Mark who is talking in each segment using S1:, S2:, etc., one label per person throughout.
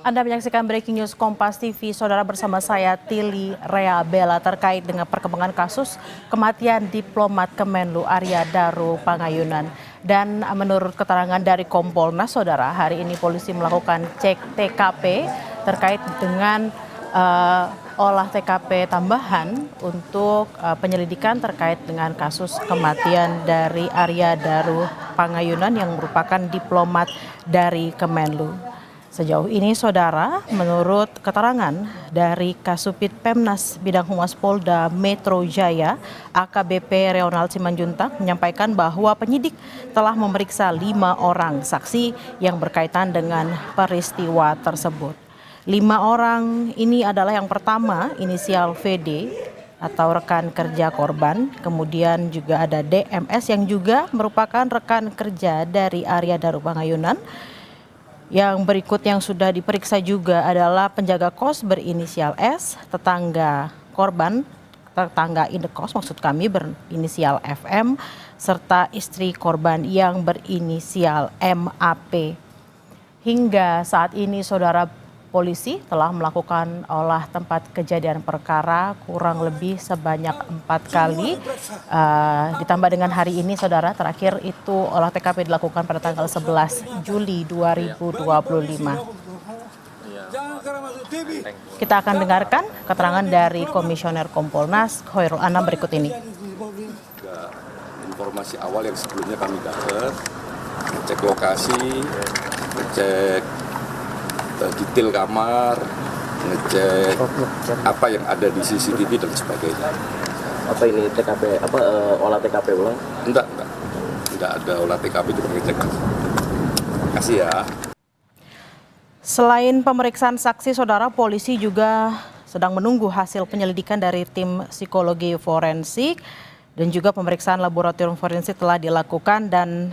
S1: Anda menyaksikan Breaking News Kompas TV, saudara, bersama saya Tili Rea Bella terkait dengan perkembangan kasus kematian diplomat Kemenlu Arya Daru Pangayunan. Dan menurut keterangan dari Kompolnas, saudara, hari ini polisi melakukan cek TKP terkait dengan olah TKP tambahan untuk penyelidikan terkait dengan kasus kematian dari Arya Daru Pangayunan yang merupakan diplomat dari Kemenlu. Sejauh ini, saudara, menurut keterangan dari Kasubit Pemnas Bidang Humas Polda Metro Jaya, AKBP Reonald Simanjuntak menyampaikan bahwa penyidik telah memeriksa 5 orang saksi yang berkaitan dengan peristiwa tersebut. 5 orang ini adalah yang pertama inisial VD atau rekan kerja korban, kemudian juga ada DMS yang juga merupakan rekan kerja dari Arya Daru Pangayunan. Yang berikut yang sudah diperiksa juga adalah penjaga kos berinisial S, tetangga korban, tetangga indekos maksud kami berinisial FM, serta istri korban yang berinisial MAP. Hingga saat ini, saudara, polisi telah melakukan olah tempat kejadian perkara kurang lebih sebanyak 4 kali. Ditambah dengan hari ini, saudara, terakhir itu olah TKP dilakukan pada tanggal 11 Juli 2025. Kita akan dengarkan keterangan dari Komisioner Kompolnas Khairul Anam berikut ini.
S2: Informasi awal yang sebelumnya kami dapat, ngecek lokasi, ngecek detail kamar, ngecek apa yang ada di CCTV dan sebagainya.
S3: Apa ini TKP, olah TKP ulang?
S2: Enggak ada olah TKP, cuma ngecek. Kasih ya.
S1: Selain pemeriksaan saksi, saudara, polisi juga sedang menunggu hasil penyelidikan dari tim psikologi forensik dan juga pemeriksaan laboratorium forensik telah dilakukan dan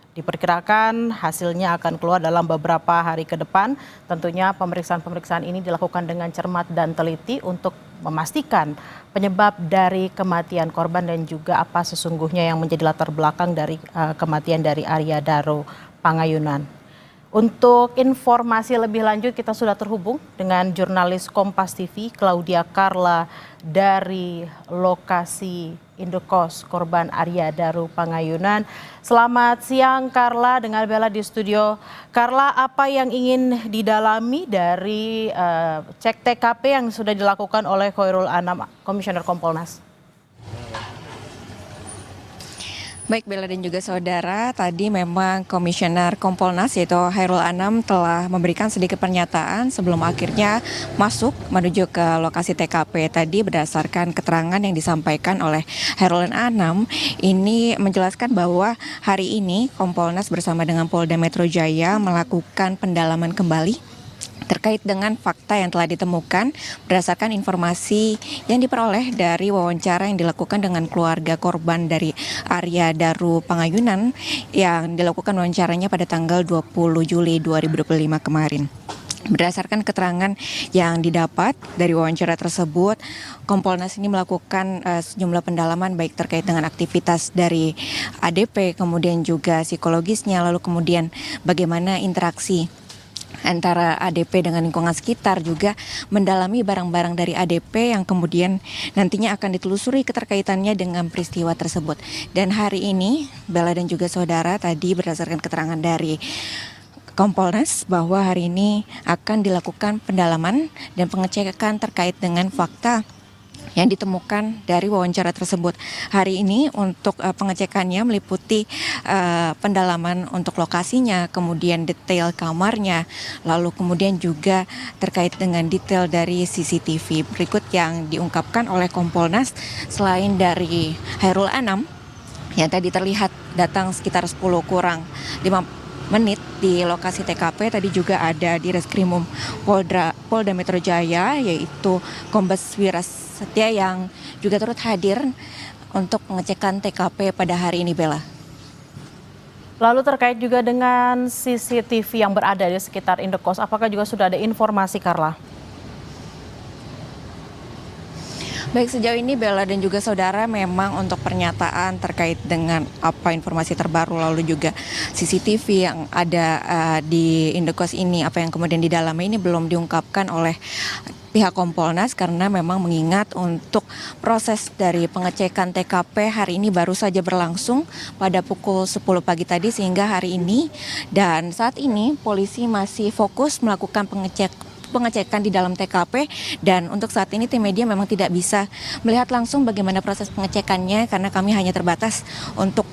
S1: diperkirakan hasilnya akan keluar dalam beberapa hari ke depan. Tentunya pemeriksaan-pemeriksaan ini dilakukan dengan cermat dan teliti untuk memastikan penyebab dari kematian korban dan juga apa sesungguhnya yang menjadi latar belakang dari kematian dari Arya Daru Pangayunan. Untuk informasi lebih lanjut, kita sudah terhubung dengan jurnalis Kompas TV Claudia Carla dari lokasi indekos korban Arya Daru Pangayunan. Selamat siang, Carla, dengan Bella di studio. Carla, apa yang ingin didalami dari cek TKP yang sudah dilakukan oleh Khairul Anam, Komisioner Kompolnas?
S4: Baik, Bella dan juga saudara, tadi memang Komisioner Kompolnas yaitu Khairul Anam telah memberikan sedikit pernyataan sebelum akhirnya masuk menuju ke lokasi TKP. Tadi berdasarkan keterangan yang disampaikan oleh Khairul Anam, ini menjelaskan bahwa hari ini Kompolnas bersama dengan Polda Metro Jaya melakukan pendalaman kembali terkait dengan fakta yang telah ditemukan berdasarkan informasi yang diperoleh dari wawancara yang dilakukan dengan keluarga korban dari Arya Daru Pangayunan yang dilakukan wawancaranya pada tanggal 20 Juli 2025 kemarin. Berdasarkan keterangan yang didapat dari wawancara tersebut, Kompolnas ini melakukan sejumlah pendalaman baik terkait dengan aktivitas dari ADP, kemudian juga psikologisnya, lalu kemudian bagaimana interaksi antara ADP dengan lingkungan sekitar, juga mendalami barang-barang dari ADP yang kemudian nantinya akan ditelusuri keterkaitannya dengan peristiwa tersebut. Dan hari ini, Bella dan juga saudara, tadi berdasarkan keterangan dari Kompolnas bahwa hari ini akan dilakukan pendalaman dan pengecekan terkait dengan fakta yang ditemukan dari wawancara tersebut. Hari ini untuk pengecekannya meliputi pendalaman untuk lokasinya, kemudian detail kamarnya, lalu kemudian juga terkait dengan detail dari CCTV. Berikut yang diungkapkan oleh Kompolnas selain dari Khairul Anam yang tadi terlihat datang sekitar 10 kurang 5 menit di lokasi TKP. Tadi juga ada di Reskrimum Polda Metro Jaya yaitu Kombes Wiras Setia yang juga turut hadir untuk pengecekan TKP pada hari ini, Bella.
S1: Lalu terkait juga dengan CCTV yang berada di sekitar indekos, apakah juga sudah ada informasi, Carla?
S4: Baik, sejauh ini Bella dan juga saudara memang untuk pernyataan terkait dengan apa informasi terbaru lalu juga CCTV yang ada di Indekos ini, apa yang kemudian di dalamnya ini belum diungkapkan oleh pihak Kompolnas karena memang mengingat untuk proses dari pengecekan TKP hari ini baru saja berlangsung pada pukul 10 pagi tadi sehingga hari ini dan saat ini polisi masih fokus melakukan pengecekan di dalam TKP dan untuk saat ini tim media memang tidak bisa melihat langsung bagaimana proses pengecekannya karena kami hanya terbatas untuk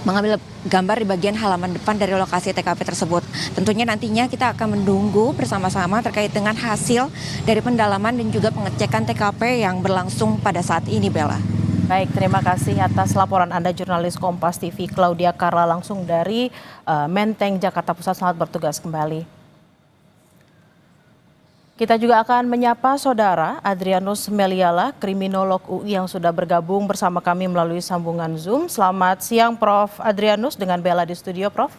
S4: mengambil gambar di bagian halaman depan dari lokasi TKP tersebut. Tentunya nantinya kita akan menunggu bersama-sama terkait dengan hasil dari pendalaman dan juga pengecekan TKP yang berlangsung pada saat ini, Bella.
S1: Baik, terima kasih atas laporan Anda jurnalis Kompas TV Claudia Carla langsung dari Menteng, Jakarta Pusat. Selamat bertugas kembali. Kita juga akan menyapa Saudara Adrianus Meliala, kriminolog UI yang sudah bergabung bersama kami melalui sambungan Zoom. Selamat siang Prof. Adrianus dengan Bella di studio, Prof.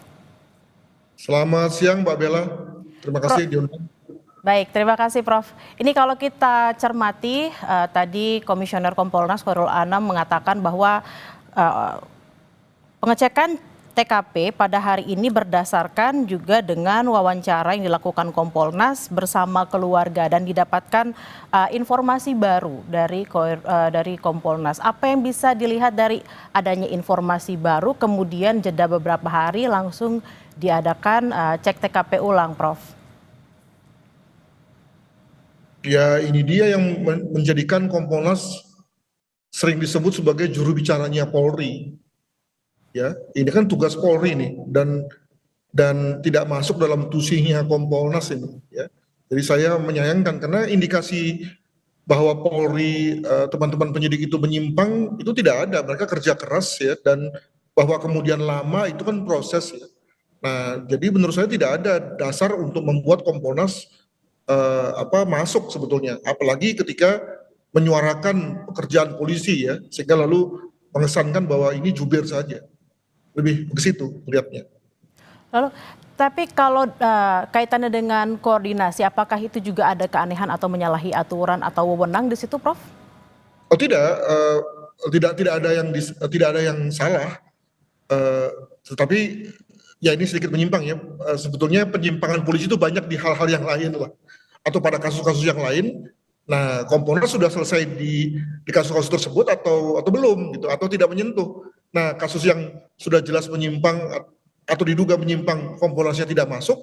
S5: Selamat siang Mbak Bella, terima kasih diundang.
S1: Baik, terima kasih Prof. Ini kalau kita cermati, tadi Komisioner Kompolnas Khairul Anam mengatakan bahwa pengecekan TKP pada hari ini berdasarkan juga dengan wawancara yang dilakukan Kompolnas bersama keluarga dan didapatkan informasi baru dari Kompolnas. Apa yang bisa dilihat dari adanya informasi baru kemudian jeda beberapa hari langsung diadakan cek TKP ulang, Prof?
S5: Ya, ini dia yang menjadikan Kompolnas sering disebut sebagai juru bicaranya Polri. Ya, ini kan tugas Polri nih dan tidak masuk dalam tusinya Kompolnas ini. Ya, jadi saya menyayangkan karena indikasi bahwa Polri teman-teman penyidik itu menyimpang itu tidak ada. Mereka kerja keras ya dan bahwa kemudian lama itu kan proses ya. Nah, jadi menurut saya tidak ada dasar untuk membuat Kompolnas masuk sebetulnya, apalagi ketika menyuarakan pekerjaan polisi ya, sehingga lalu mengesankan bahwa ini jubir saja. Lebih ke situ lihatnya.
S1: Lalu, tapi kalau kaitannya dengan koordinasi, apakah itu juga ada keanehan atau menyalahi aturan atau wewenang di situ, Prof?
S5: Oh tidak, tidak ada yang salah, tetapi ya ini sedikit menyimpang ya. Sebetulnya penyimpangan polisi itu banyak di hal-hal yang lain lah, atau pada kasus-kasus yang lain. Nah, Kompolnas sudah selesai di kasus-kasus tersebut atau belum gitu, atau tidak menyentuh. Nah, kasus yang sudah jelas menyimpang atau diduga menyimpang, Kompolnasnya tidak masuk.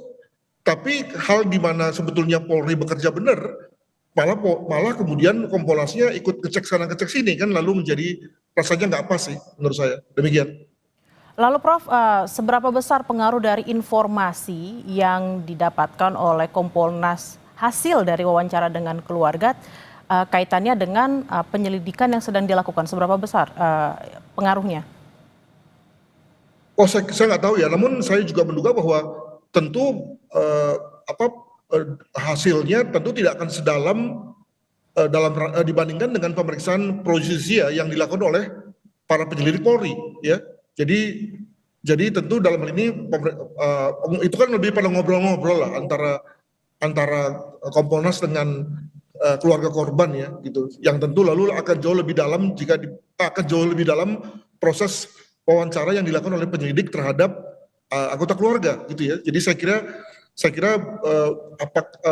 S5: Tapi hal di mana sebetulnya Polri bekerja benar, malah kemudian Kompolnasnya ikut ngecek sana ngecek sini kan, lalu menjadi rasanya nggak pas sih menurut saya. Demikian.
S1: Lalu Prof, seberapa besar pengaruh dari informasi yang didapatkan oleh Kompolnas hasil dari wawancara dengan keluarga kaitannya dengan penyelidikan yang sedang dilakukan, seberapa besar pengaruhnya?
S5: Oh, saya nggak tahu ya. Namun saya juga menduga bahwa tentu hasilnya tentu tidak akan sedalam dibandingkan dengan pemeriksaan pro justisia yang dilakukan oleh para penyelidik Polri. Ya, jadi tentu dalam hal ini itu kan lebih pada ngobrol-ngobrol lah antara Kompolnas dengan keluarga korban ya gitu. Yang tentu lalu akan jauh lebih dalam akan jauh lebih dalam proses wawancara yang dilakukan oleh penyelidik terhadap anggota keluarga gitu ya. Jadi saya kira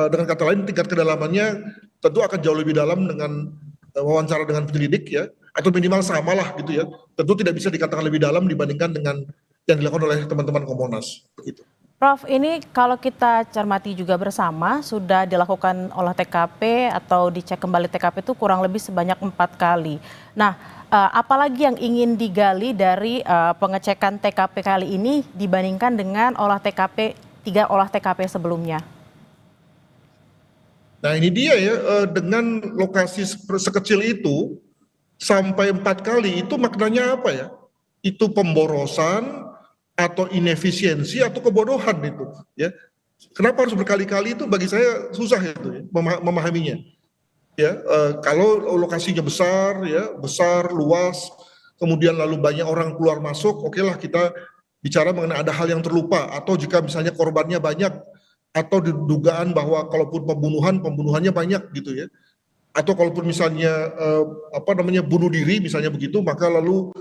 S5: dengan kata lain tingkat kedalamannya tentu akan jauh lebih dalam dengan wawancara dengan penyelidik ya, atau minimal sama lah gitu ya. Tentu tidak bisa dikatakan lebih dalam dibandingkan dengan yang dilakukan oleh teman-teman Kompolnas begitu.
S1: Prof, ini kalau kita cermati juga bersama sudah dilakukan olah TKP atau dicek kembali TKP itu kurang lebih sebanyak 4 kali. Nah, apalagi yang ingin digali dari pengecekan TKP kali ini dibandingkan dengan 3 olah TKP sebelumnya?
S5: Nah ini dia ya, dengan lokasi sekecil itu sampai 4 kali itu maknanya apa ya? Itu pemborosan atau inefisiensi atau kebodohan itu ya. Kenapa harus berkali-kali itu bagi saya susah itu ya, memahaminya. Ya, kalau lokasinya besar ya, besar, luas, kemudian lalu banyak orang keluar masuk, oke lah kita bicara mengenai ada hal yang terlupa, atau jika misalnya korbannya banyak, atau dugaan bahwa kalaupun pembunuhannya banyak gitu ya. atau kalaupun misalnya bunuh diri misalnya begitu, maka lalu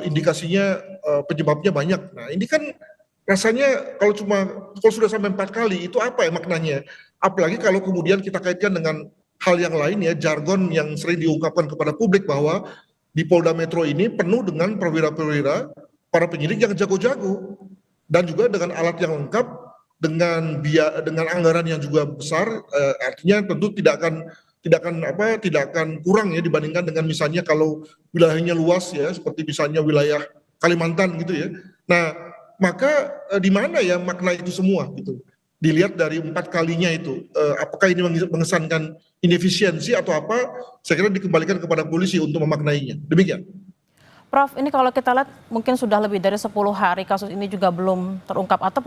S5: indikasinya penyebabnya banyak. Nah ini kan rasanya kalau sudah sampai 4 kali itu apa ya maknanya? Apalagi kalau kemudian kita kaitkan dengan hal yang lain ya, jargon yang sering diungkapkan kepada publik bahwa di Polda Metro ini penuh dengan perwira-perwira para penyidik yang jago-jago dan juga dengan alat yang lengkap, dengan anggaran yang juga besar, artinya tentu tidak akan kurang ya dibandingkan dengan misalnya kalau wilayahnya luas ya, seperti misalnya wilayah Kalimantan gitu ya. Nah maka di mana ya makna itu semua gitu? Dilihat dari 4 kalinya itu, apakah ini mengesankan inefisiensi atau apa? Saya kira dikembalikan kepada polisi untuk memaknainya. Demikian.
S1: Prof, ini kalau kita lihat mungkin sudah lebih dari 10 hari kasus ini juga belum terungkap atau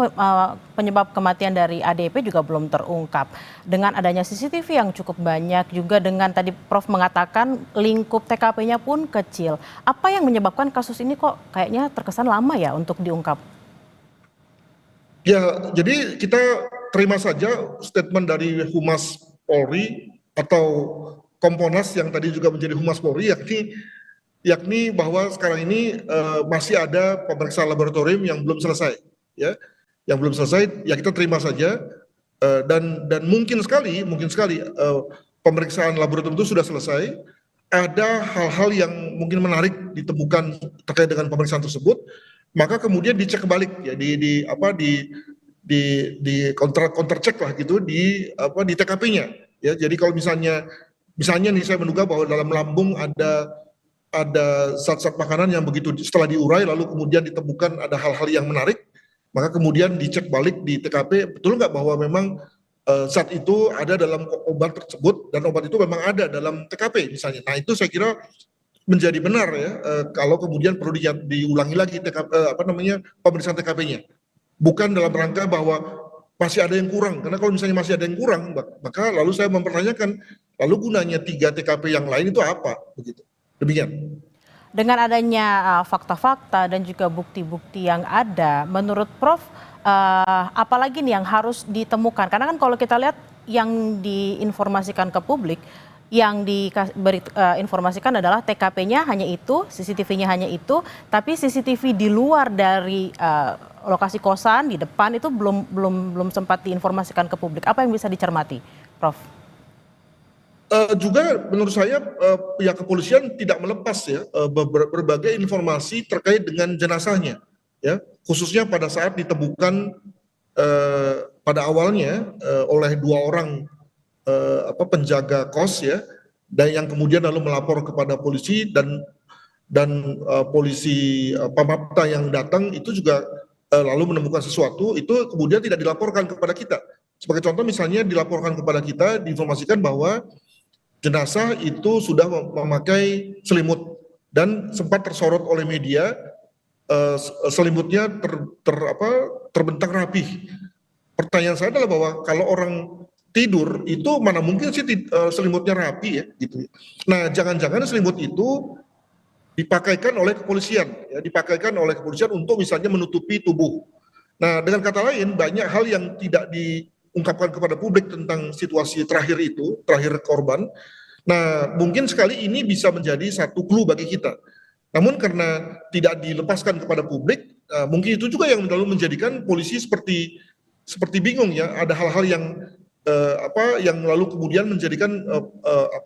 S1: penyebab kematian dari ADP juga belum terungkap. Dengan adanya CCTV yang cukup banyak, juga dengan tadi Prof mengatakan lingkup TKP-nya pun kecil. Apa yang menyebabkan kasus ini kok kayaknya terkesan lama ya untuk diungkap?
S5: Ya, jadi kita terima saja statement dari Humas Polri atau Kompolnas yang tadi juga menjadi Humas Polri, yakni bahwa sekarang ini masih ada pemeriksaan laboratorium yang belum selesai, ya, ya kita terima saja, dan mungkin sekali pemeriksaan laboratorium itu sudah selesai. Ada hal-hal yang mungkin menarik ditemukan terkait dengan pemeriksaan tersebut, maka kemudian dicek balik ya di counter check lah gitu di TKP-nya ya. Jadi kalau misalnya nih saya menduga bahwa dalam lambung ada zat-zat makanan yang begitu setelah diurai lalu kemudian ditemukan ada hal-hal yang menarik, maka kemudian dicek balik di TKP betul nggak bahwa memang zat itu ada dalam obat tersebut dan obat itu memang ada dalam TKP misalnya. Nah itu saya kira menjadi benar ya, kalau kemudian perlu diulangi lagi pemeriksaan TKP-nya. Bukan dalam rangka bahwa masih ada yang kurang, karena kalau misalnya masih ada yang kurang, maka lalu saya mempertanyakan, lalu gunanya 3 TKP yang lain itu apa? Begitu. Demikian.
S1: Dengan adanya fakta-fakta dan juga bukti-bukti yang ada, menurut Prof, apalagi nih yang harus ditemukan? Karena kan kalau kita lihat yang diinformasikan ke publik, yang informasikan adalah TKP-nya hanya itu, CCTV-nya hanya itu, tapi CCTV di luar dari lokasi kosan di depan itu belum sempat diinformasikan ke publik. Apa yang bisa dicermati, Prof?
S5: Juga menurut saya pihak kepolisian tidak melepas ya berbagai informasi terkait dengan jenazahnya, ya khususnya pada saat ditemukan pada awalnya oleh 2 orang penjaga kos ya, dan yang kemudian lalu melapor kepada polisi dan polisi Pamapta yang datang itu juga lalu menemukan sesuatu itu kemudian tidak dilaporkan kepada kita. Sebagai contoh misalnya dilaporkan kepada kita, diinformasikan bahwa jenazah itu sudah memakai selimut dan sempat tersorot oleh media, selimutnya terbentang rapih. Pertanyaan saya adalah bahwa kalau orang tidur itu mana mungkin sih selimutnya rapi ya gitu. Nah, jangan-jangan selimut itu dipakaikan oleh kepolisian ya, untuk misalnya menutupi tubuh. Nah, dengan kata lain banyak hal yang tidak diungkapkan kepada publik tentang situasi terakhir korban. Nah, mungkin sekali ini bisa menjadi satu clue bagi kita. Namun karena tidak dilepaskan kepada publik, mungkin itu juga yang lalu menjadikan polisi seperti bingung ya, ada hal-hal yang lalu kemudian menjadikan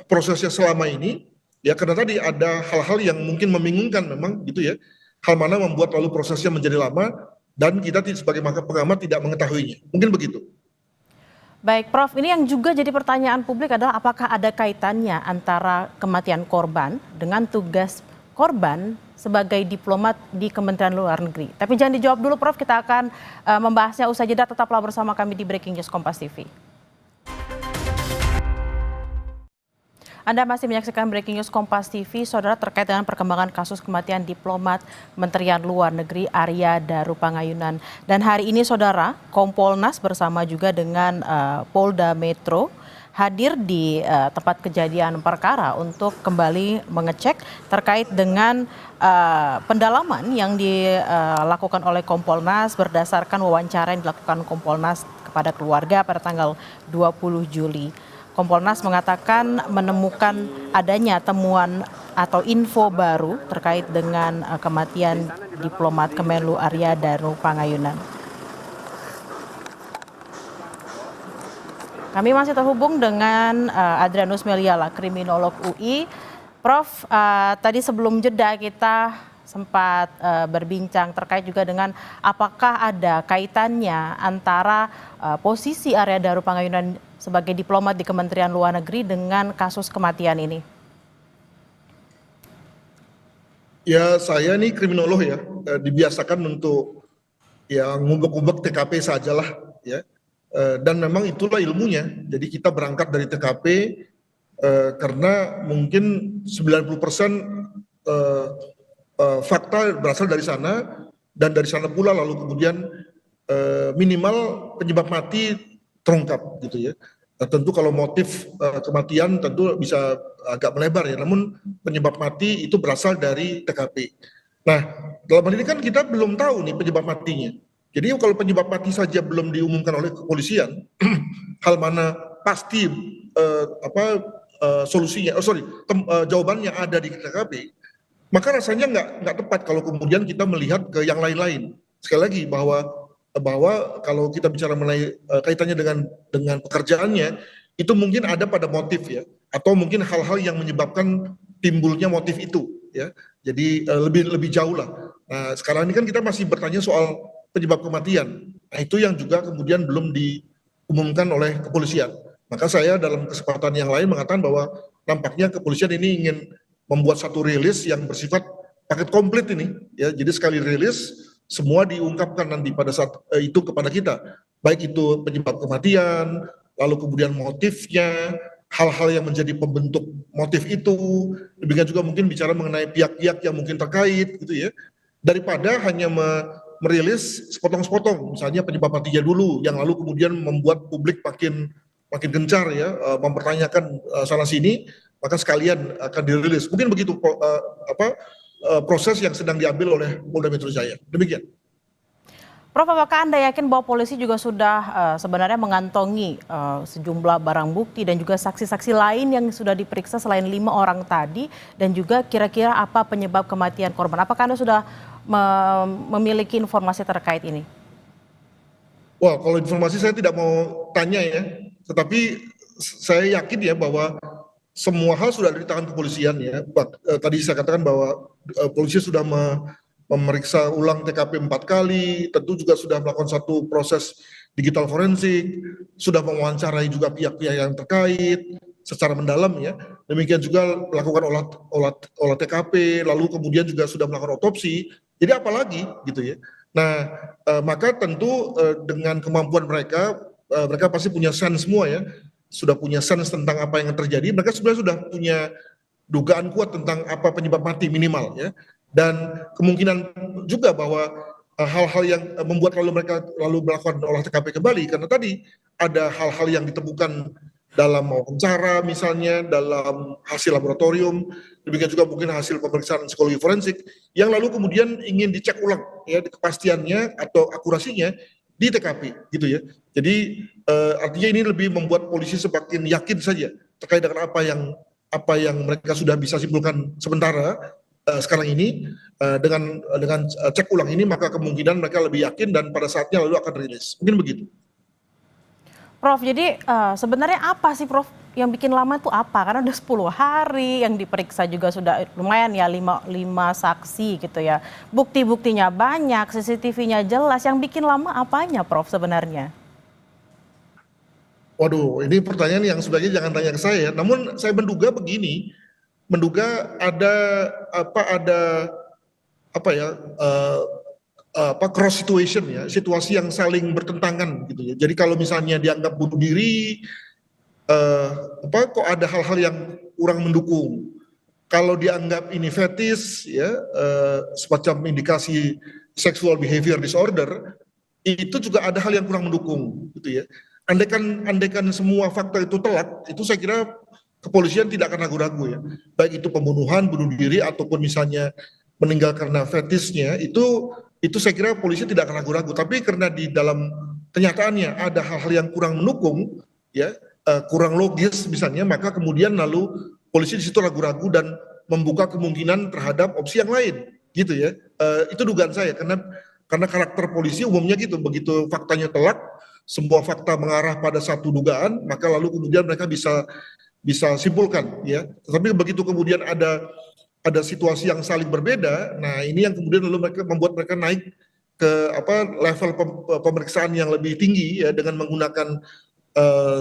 S5: prosesnya selama ini ya, karena tadi ada hal-hal yang mungkin membingungkan memang gitu ya, hal mana membuat lalu prosesnya menjadi lama dan kita sebagai pengamat tidak mengetahuinya, mungkin begitu.
S1: Baik Prof, ini yang juga jadi pertanyaan publik adalah apakah ada kaitannya antara kematian korban dengan tugas korban sebagai diplomat di Kementerian Luar Negeri. Tapi jangan dijawab dulu Prof, kita akan membahasnya usai jeda, tetaplah bersama kami di Breaking News Kompas TV. Anda masih menyaksikan Breaking News Kompas TV, saudara, terkait dengan perkembangan kasus kematian diplomat Kementerian Luar Negeri Arya Daru Pangayunan. Dan hari ini saudara, Kompolnas bersama juga dengan Polda Metro hadir di tempat kejadian perkara untuk kembali mengecek terkait dengan pendalaman yang dilakukan oleh Kompolnas berdasarkan wawancara yang dilakukan Kompolnas kepada keluarga pada tanggal 20 Juli. Kompolnas mengatakan menemukan adanya temuan atau info baru terkait dengan kematian diplomat Kemenlu Arya Daru Pangayunan. Kami masih terhubung dengan Adrianus Meliala, kriminolog UI. Prof, tadi sebelum jeda kita sempat berbincang terkait juga dengan apakah ada kaitannya antara posisi Arya Daru Pangayunan sebagai diplomat di Kementerian Luar Negeri dengan kasus kematian ini.
S5: Ya, saya nih kriminolog ya, dibiasakan untuk ya ngubek-ngubek TKP sajalah ya. Dan memang itulah ilmunya. Jadi kita berangkat dari TKP karena mungkin 90% fakta berasal dari sana, dan dari sana pula lalu kemudian minimal penyebab mati terungkap gitu ya. Nah, tentu kalau motif kematian tentu bisa agak melebar ya, namun penyebab mati itu berasal dari TKP. Nah, dalam hal ini kan kita belum tahu nih penyebab matinya. Jadi kalau penyebab mati saja belum diumumkan oleh kepolisian, hal mana pasti solusinya, jawabannya ada di TKP, maka rasanya nggak tepat kalau kemudian kita melihat ke yang lain-lain. Sekali lagi bahwa kalau kita bicara mengenai kaitannya dengan pekerjaannya, itu mungkin ada pada motif ya, atau mungkin hal-hal yang menyebabkan timbulnya motif itu ya. Jadi lebih jauh lah. Nah, sekarang ini kan kita masih bertanya soal penyebab kematian. Nah, itu yang juga kemudian belum diumumkan oleh kepolisian. Maka saya dalam kesempatan yang lain mengatakan bahwa nampaknya kepolisian ini ingin membuat satu rilis yang bersifat paket komplit ini ya. Jadi sekali rilis semua diungkapkan nanti pada saat itu kepada kita, baik itu penyebab kematian, lalu kemudian motifnya, hal-hal yang menjadi pembentuk motif itu, demikian juga mungkin bicara mengenai pihak-pihak yang mungkin terkait gitu ya, daripada hanya merilis sepotong-sepotong, misalnya penyebab matinya dulu, yang lalu kemudian membuat publik makin gencar ya, mempertanyakan sana sini, maka sekalian akan dirilis. Mungkin begitu proses yang sedang diambil oleh Polda Metro Jaya. Demikian.
S1: Prof, apakah Anda yakin bahwa polisi juga sudah sebenarnya mengantongi sejumlah barang bukti dan juga saksi-saksi lain yang sudah diperiksa selain 5 orang tadi, dan juga kira-kira apa penyebab kematian korban? Apakah Anda sudah memiliki informasi terkait ini?
S5: Wah, kalau informasi saya tidak mau tanya ya, tetapi saya yakin ya bahwa semua hal sudah ada di tangan kepolisian ya. Tadi saya katakan bahwa polisi sudah memeriksa ulang TKP 4 kali, tentu juga sudah melakukan satu proses digital forensik, sudah mewawancarai juga pihak-pihak yang terkait secara mendalam ya. Demikian juga melakukan olah TKP, lalu kemudian juga sudah melakukan otopsi. Jadi apalagi gitu ya. Nah, maka tentu dengan kemampuan mereka pasti punya sense semua ya. Sudah punya sense tentang apa yang terjadi, mereka sebenarnya sudah punya dugaan kuat tentang apa penyebab mati minimal ya. Dan kemungkinan juga bahwa hal-hal yang membuat mereka melakukan olah TKP kembali, karena tadi ada hal-hal yang ditemukan dalam wawancara misalnya, dalam hasil laboratorium, demikian juga mungkin hasil pemeriksaan psikologi forensik, yang lalu kemudian ingin dicek ulang ya kepastiannya atau akurasinya di TKP gitu ya. Jadi artinya ini lebih membuat polisi semakin yakin saja terkait dengan apa yang mereka sudah bisa simpulkan sementara sekarang ini, dengan cek ulang ini, maka kemungkinan mereka lebih yakin dan pada saatnya lalu akan rilis. Mungkin begitu.
S1: Prof, jadi sebenarnya apa sih Prof yang bikin lama itu apa? Karena udah 10 hari, yang diperiksa juga sudah lumayan ya, 5 saksi gitu ya. Bukti-buktinya banyak, CCTV-nya jelas, yang bikin lama apanya Prof sebenarnya?
S5: Waduh, ini pertanyaan yang sebenarnya jangan tanya ke saya. Namun saya menduga begini, ada cross situation ya, situasi yang saling bertentangan gitu ya. Jadi kalau misalnya dianggap bunuh diri, kok ada hal-hal yang kurang mendukung. Kalau dianggap ini fetis ya, semacam indikasi sexual behavior disorder, itu juga ada hal yang kurang mendukung gitu ya. Andaikan semua fakta itu telak, itu saya kira kepolisian tidak akan ragu-ragu ya. Baik itu pembunuhan, bunuh diri, ataupun misalnya meninggal karena fetisnya, itu saya kira polisi tidak akan ragu-ragu. Tapi karena di dalam kenyataannya ada hal-hal yang kurang mendukung ya, kurang logis misalnya, maka kemudian lalu polisi di situ ragu-ragu dan membuka kemungkinan terhadap opsi yang lain, gitu ya. Itu dugaan saya, karena karakter polisi umumnya gitu, begitu faktanya telak, semua fakta mengarah pada satu dugaan, maka lalu kemudian mereka bisa simpulkan, ya. Tetapi begitu kemudian ada situasi yang saling berbeda, nah ini yang kemudian lalu membuat mereka naik ke level pemeriksaan yang lebih tinggi, ya, dengan menggunakan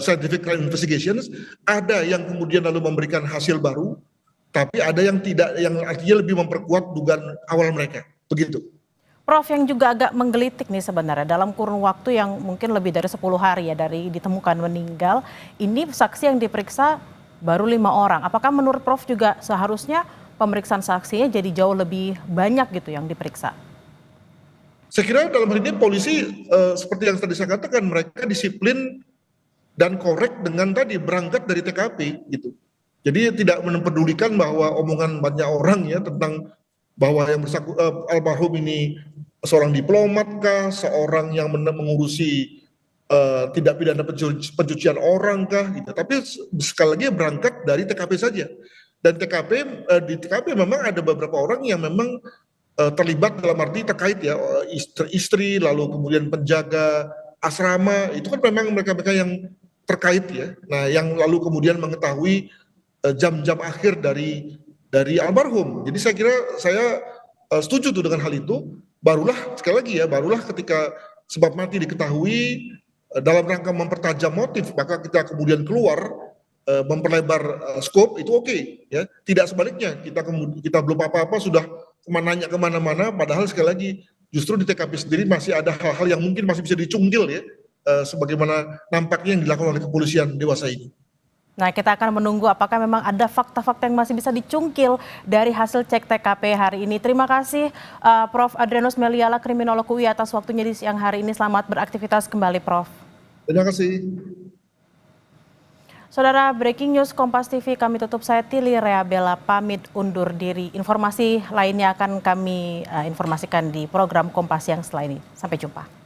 S5: scientific crime investigations. Ada yang kemudian lalu memberikan hasil baru, tapi ada yang tidak, yang artinya lebih memperkuat dugaan awal mereka, begitu.
S1: Prof, yang juga agak menggelitik nih sebenarnya dalam kurun waktu yang mungkin lebih dari 10 hari ya dari ditemukan meninggal, ini saksi yang diperiksa baru 5 orang. Apakah menurut Prof juga seharusnya pemeriksaan saksinya jadi jauh lebih banyak gitu yang diperiksa?
S5: Saya kira dalam hal ini polisi seperti yang tadi saya katakan, mereka disiplin dan korek dengan tadi berangkat dari TKP gitu. Jadi tidak mempedulikan bahwa omongan banyak orang ya tentang bahwa yang almarhum ini seorang diplomat kah, seorang yang mengurusi tidak pidana pencucian orang kah, gitu. Tapi sekali lagi berangkat dari TKP saja. Dan di TKP memang ada beberapa orang yang memang terlibat dalam arti terkait ya, istri, lalu kemudian penjaga asrama, itu kan memang mereka-mereka yang terkait ya. Nah, yang lalu kemudian mengetahui jam-jam akhir dari almarhum. Jadi saya kira saya setuju tuh dengan hal itu. Barulah sekali lagi ya, barulah ketika sebab mati diketahui dalam rangka mempertajam motif, maka kita kemudian keluar memperlebar skop, itu oke, ya. Tidak sebaliknya, kita belum apa-apa sudah nanya kemana-mana, padahal sekali lagi justru di TKP sendiri masih ada hal-hal yang mungkin masih bisa dicungkil ya, sebagaimana nampaknya yang dilakukan oleh kepolisian dewasa ini.
S1: Nah, kita akan menunggu apakah memang ada fakta-fakta yang masih bisa dicungkil dari hasil cek TKP hari ini. Terima kasih Prof. Adrianus Meliala, kriminolog UI atas waktunya di siang hari ini. Selamat beraktivitas kembali, Prof.
S5: Terima kasih.
S1: Saudara, breaking news Kompas TV kami tutup. Saya Tili Rea Bella pamit undur diri. Informasi lainnya akan kami informasikan di program Kompas yang setelah ini. Sampai jumpa.